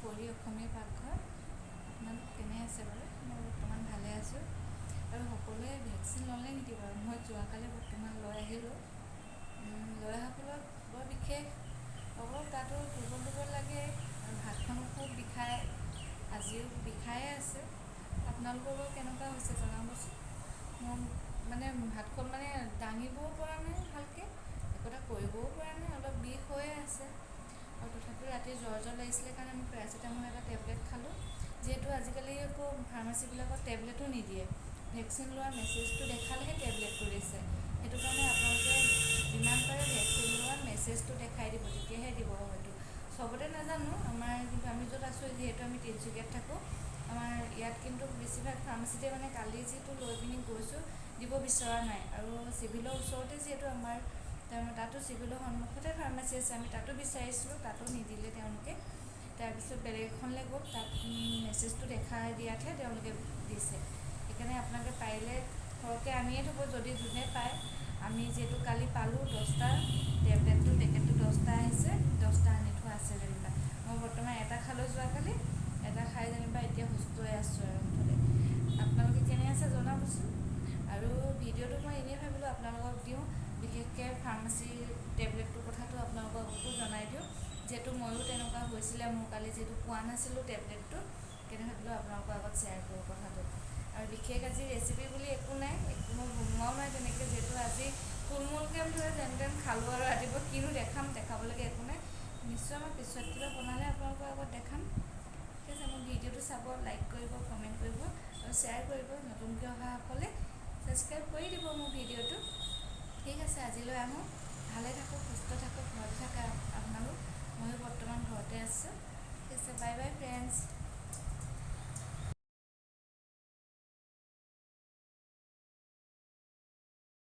কৰি অসমীয়া পাকঘৰ আপোনালোক কেনে আছে বাৰু? মই বৰ্তমান ভালে আছোঁ। আৰু সকলোৱে ভেকচিন ল'লে নেকি বাৰু? মই যোৱাকালি বৰ্তমান লৈ আহিলোঁ। লৈ অহাৰ ফলত বৰ বিশেষ অলপ গাটো দুৰ্বল লাগে আৰু হাতখনো খুব বিষায়, আজিও বিষায়ে আছে। আপোনালোকৰ বাৰু কেনেকুৱা হৈছে জনাবচোন। মোৰ মানে হাতখন মানে দাঙিবও পৰা নাই ভালকৈ, একো এটা কৰিবও পৰা নাই, অলপ বিষ হৈয়ে আছে। আৰু তথাপিও ৰাতি জ্বৰ লাগিছিলে কাৰণে আমি পেৰাচিটামল এটা টেবলেট খালোঁ। যিহেতু আজিকালি আকৌ ফাৰ্মাচীবিলাকত টেবলেটো নিদিয়ে, ভেকচিন লোৱাৰ মেছেজটো দেখালেহে টেবলেটটো দিছে। সেইটো কাৰণে আপোনালোকে যিমান পাৰে ভেকচিন লোৱাৰ মেছেজটো দেখাই দিব, তেতিয়াহে দিব। হয়তো চবতে নাজানো, কিন্তু আমি য'ত আছোঁ, যিহেতু আমি তিনিচুকীয়াত থাকোঁ, আমাৰ ইয়াত কিন্তু বেছিভাগ ফাৰ্মাচীতে মানে কালি যিটো লৈ পিনি গৈছোঁ দিব বিচৰা নাই। আৰু চিভিলৰ ওচৰতে যিহেতু আমাৰ তাতো চিভিলৰ সন্মুখতে ফাৰ্মাচী আছে, আমি তাতো বিচাৰিছিলোঁ, তাতো নিদিলে তেওঁলোকে। তাৰপিছত বেলেগ এখনলৈ গ'ল, তাত মেছেজটো দেখাই দিয়াতহে তেওঁলোকে দিছে। সেইকাৰণে আপোনালোকে পাৰিলে সৰহকৈ আনিয়ে থ'ব যদি যোনে পায়। আমি যিহেতু কালি পালোঁ 10টা টেবলেটটো, পেকেটটো 10টা আহিছে, 10টা আনি থোৱা আছে যেনিবা। মই বৰ্তমান এটা খালোঁ যোৱাকালি, এটা খাই যেনিবা এতিয়া সুস্থ হৈ আছোঁ। আৰু মুঠতে আপোনালোকে কেনে আছে জনাবচোন। আৰু ভিডিঅ'টো মই এনেই ভাবিলোঁ আপোনালোকক দিওঁ, বিশেষকৈ ফাৰ্মাচীৰ টেবলেটটোৰ কথাটো আপোনালোককো জনাই দিওঁ। যিহেতু ময়ো তেনেকুৱা হৈছিলে, মোৰ কালি যিহেতু পোৱা নাছিলোঁ টেবলেটটো, সেইকাৰণে ভাবিলোঁ আপোনালোকৰ আগত শ্বেয়াৰ কৰোঁ কথাটো। আৰু বিশেষ আজি ৰেচিপি বুলি একো নাই, একো মই বনোৱাও নাই তেনেকৈ, যিহেতু আজি থুলমূলকৈ মুঠতে যেন তেন খালোঁ। আৰু ৰাতিপুৱা কিনো দেখাবলৈকে একো নাই। নিশ্চয় মই পিছত কিবা বনালে আপোনালোকৰ আগত দেখাম। ঠিক আছে, মোৰ ভিডিঅ'টো চাব, লাইক কৰিব, কমেণ্ট কৰিব আৰু শ্বেয়াৰ কৰিব। নতুনকৈ অহাসকলে ছাবস্ক্ৰাইব কৰি দিব মোৰ ভিডিঅ'টো। ঠিক আছে, আজিলৈ আহোঁ। ভালে থাকক, সুস্থ থাকক, ঘৰতে থাকক আপোনালোক। ময়ো বৰ্তমান ঘৰতে আছোঁ। ঠিক আছে, বাই বাই ফ্ৰেণ্ডছ।